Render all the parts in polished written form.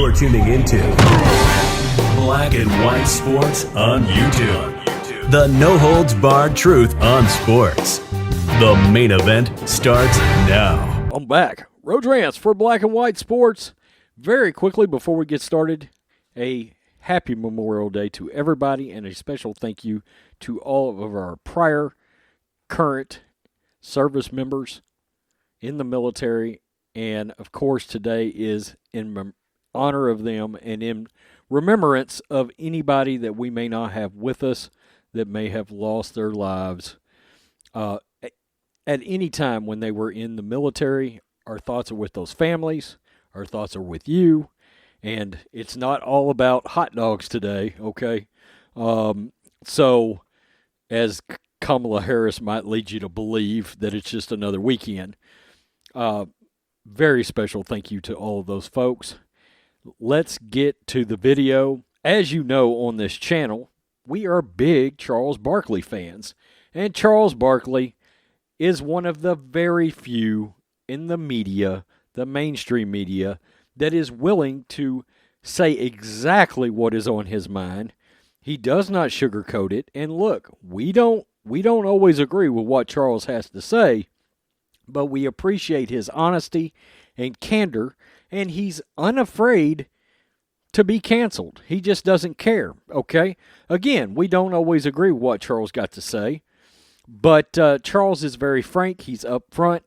You're tuning into Black and White Sports on YouTube. The no-holds-barred truth on sports. The main event starts now. I'm back. Road Rants for Black and White Sports. Very quickly before we get started, a happy Memorial Day to everybody and a special thank you to all of our prior, current service members in the military. And, of course, today is in honor of them and in remembrance of anybody that we may not have with us that may have lost their lives at any time when they were in the military. Our thoughts are with those families. Our thoughts are with you. And it's not all about hot dogs today, okay? So, as Kamala Harris might lead you to believe that it's just another weekend, very special thank you to all of those folks. Let's get to the video. As you know, on this channel, we are big Charles Barkley fans. And Charles Barkley is one of the very few in the media, the mainstream media, that is willing to say exactly what is on his mind. He does not sugarcoat it. And look, we don't always agree with what Charles has to say, but we appreciate his honesty and candor, and he's unafraid to be canceled. He just doesn't care, okay? Again, we don't always agree with what Charles got to say, but Charles is very frank. He's upfront,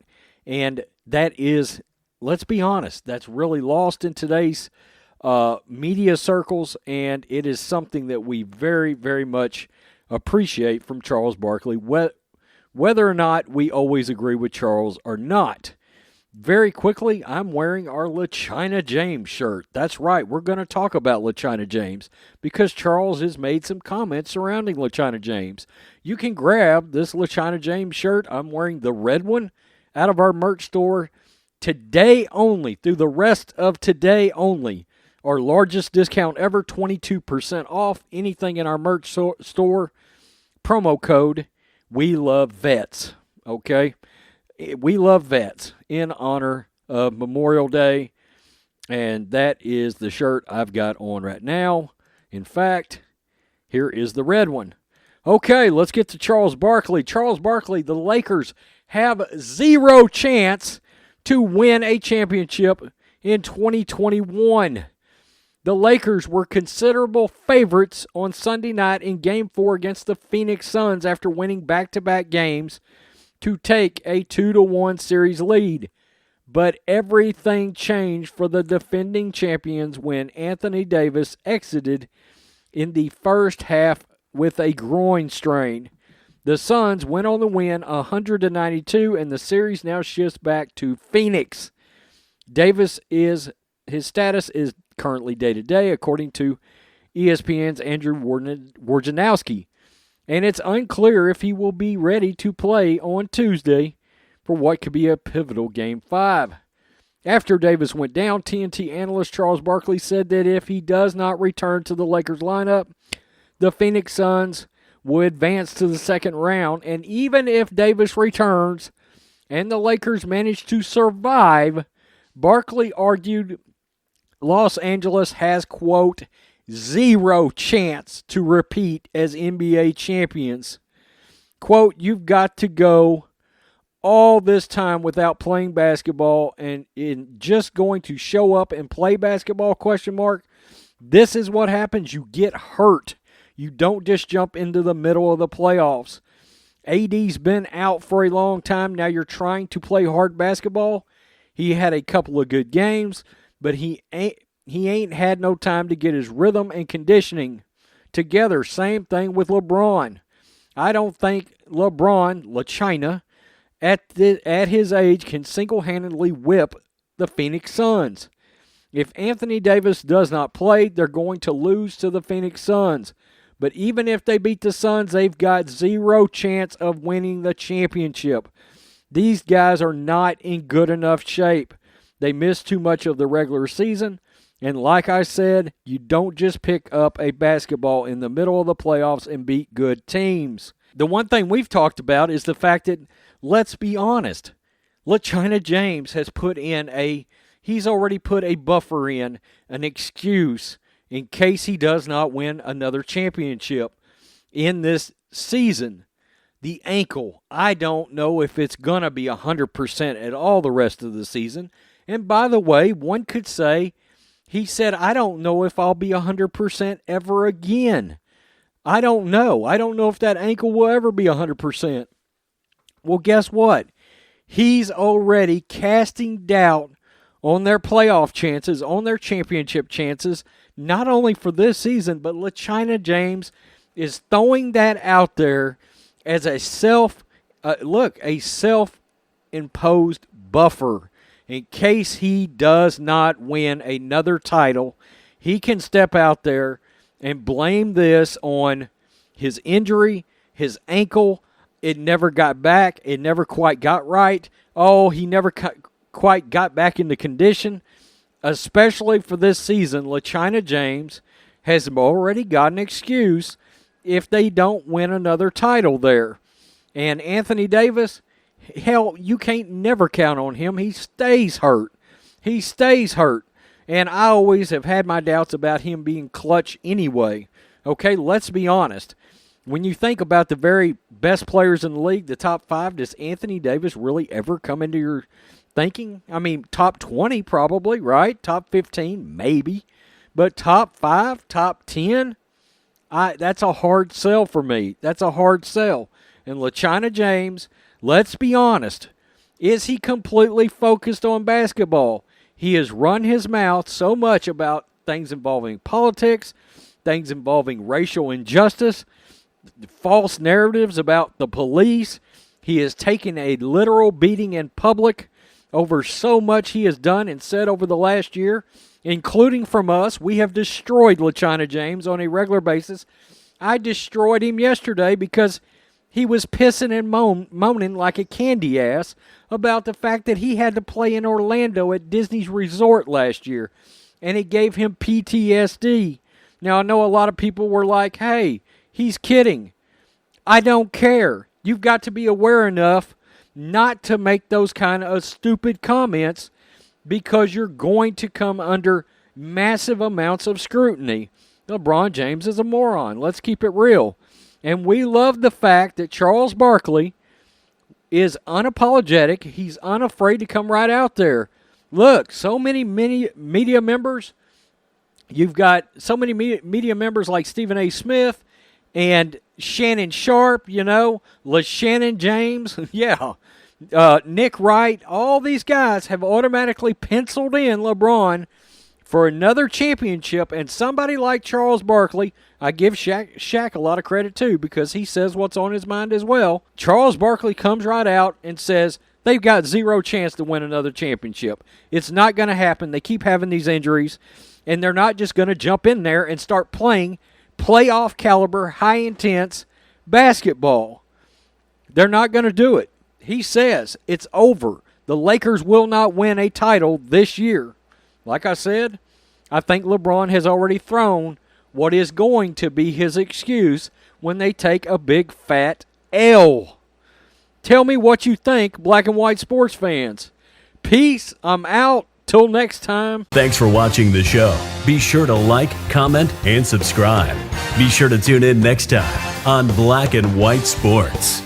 and that is, let's be honest, that's really lost in today's media circles, and it is something that we very, very much appreciate from Charles Barkley, whether or not we always agree with Charles or not. Very quickly, I'm wearing our LaChina James shirt. That's right, we're going to talk about LaChina James because Charles has made some comments surrounding LaChina James. You can grab this LaChina James shirt. I'm wearing the red one out of our merch store today only, through the rest of today only. Our largest discount ever, 22% off anything in our merch store. Promo code, We Love Vets, okay? We love vets in honor of Memorial Day, and that is the shirt I've got on right now. In fact, here is the red one. Okay, let's get to Charles Barkley. Charles Barkley, the Lakers have zero chance to win a championship in 2021. The Lakers were considerable favorites on Sunday night in Game 4 against the Phoenix Suns after winning back-to-back games to take a 2-1 series lead. But everything changed for the defending champions when Anthony Davis exited in the first half with a groin strain. The Suns went on the win 100-92, and the series now shifts back to Phoenix. His status is currently day-to-day, according to ESPN's Andrew Wojnarowski. And it's unclear if he will be ready to play on Tuesday for what could be a pivotal Game 5. After Davis went down, TNT analyst Charles Barkley said that if he does not return to the Lakers lineup, the Phoenix Suns will advance to the second round. And even if Davis returns and the Lakers manage to survive, Barkley argued Los Angeles has, quote, zero chance to repeat as NBA champions. Quote, you've got to go all this time without playing basketball and in just going to show up and play basketball, question mark. This is what happens. You get hurt. You don't just jump into the middle of the playoffs. AD's been out for a long time. Now you're trying to play hard basketball. He had a couple of good games, but he ain't had no time to get his rhythm and conditioning together. Same thing with LeBron. I don't think LaChina, at his age, can single-handedly whip the Phoenix Suns. If Anthony Davis does not play, they're going to lose to the Phoenix Suns. But even if they beat the Suns, they've got zero chance of winning the championship. These guys are not in good enough shape. They missed too much of the regular season. And like I said, you don't just pick up a basketball in the middle of the playoffs and beat good teams. The one thing we've talked about is the fact that, let's be honest, LaChina James has put in a he's already put a buffer in, an excuse, in case he does not win another championship in this season. The ankle, I don't know if it's going to be 100% at all the rest of the season. And by the way, one could say, he said, I don't know if I'll be 100% ever again. I don't know. I don't know if that ankle will ever be 100%. Well, guess what? He's already casting doubt on their playoff chances, on their championship chances, not only for this season, but LaChina James is throwing that out there as a self-imposed buffer. In case he does not win another title, he can step out there and blame this on his injury, his ankle. It never got back. It never quite got right. Oh, he never quite got back into condition. Especially for this season, LaChina James has already got an excuse if they don't win another title there. And Anthony Davis, hell, you can't never count on him. He stays hurt. He stays hurt. And I always have had my doubts about him being clutch anyway. Okay, let's be honest. When you think about the very best players in the league, the top 5, does Anthony Davis really ever come into your thinking? I mean, top 20 probably, right? Top 15, maybe. But top 5, top 10, that's a hard sell for me. That's a hard sell. And LaChina James, let's be honest, is he completely focused on basketball? He has run his mouth so much about things involving politics, things involving racial injustice, false narratives about the police. He has taken a literal beating in public over so much he has done and said over the last year, including from us. We have destroyed LaChina James on a regular basis. I destroyed him yesterday because he was pissing and moaning like a candy ass about the fact that he had to play in Orlando at Disney's resort last year, and it gave him PTSD. Now, I know a lot of people were like, hey, he's kidding. I don't care. You've got to be aware enough not to make those kind of stupid comments because you're going to come under massive amounts of scrutiny. LeBron James is a moron. Let's keep it real. And we love the fact that Charles Barkley is unapologetic. He's unafraid to come right out there. Look, so many media members. You've got so many media members like Stephen A. Smith and Shannon Sharp, LaShannon James, yeah, Nick Wright. All these guys have automatically penciled in LeBron for another championship, and somebody like Charles Barkley, I give Shaq a lot of credit too because he says what's on his mind as well. Charles Barkley comes right out and says they've got zero chance to win another championship. It's not going to happen. They keep having these injuries, and they're not just going to jump in there and start playing playoff caliber, high-intense basketball. They're not going to do it. He says it's over. The Lakers will not win a title this year. Like I said, I think LeBron has already thrown what is going to be his excuse when they take a big fat L. Tell me what you think, black and white sports fans. Peace. I'm out. Till next time. Thanks for watching the show. Be sure to like, comment, and subscribe. Be sure to tune in next time on Black and White Sports.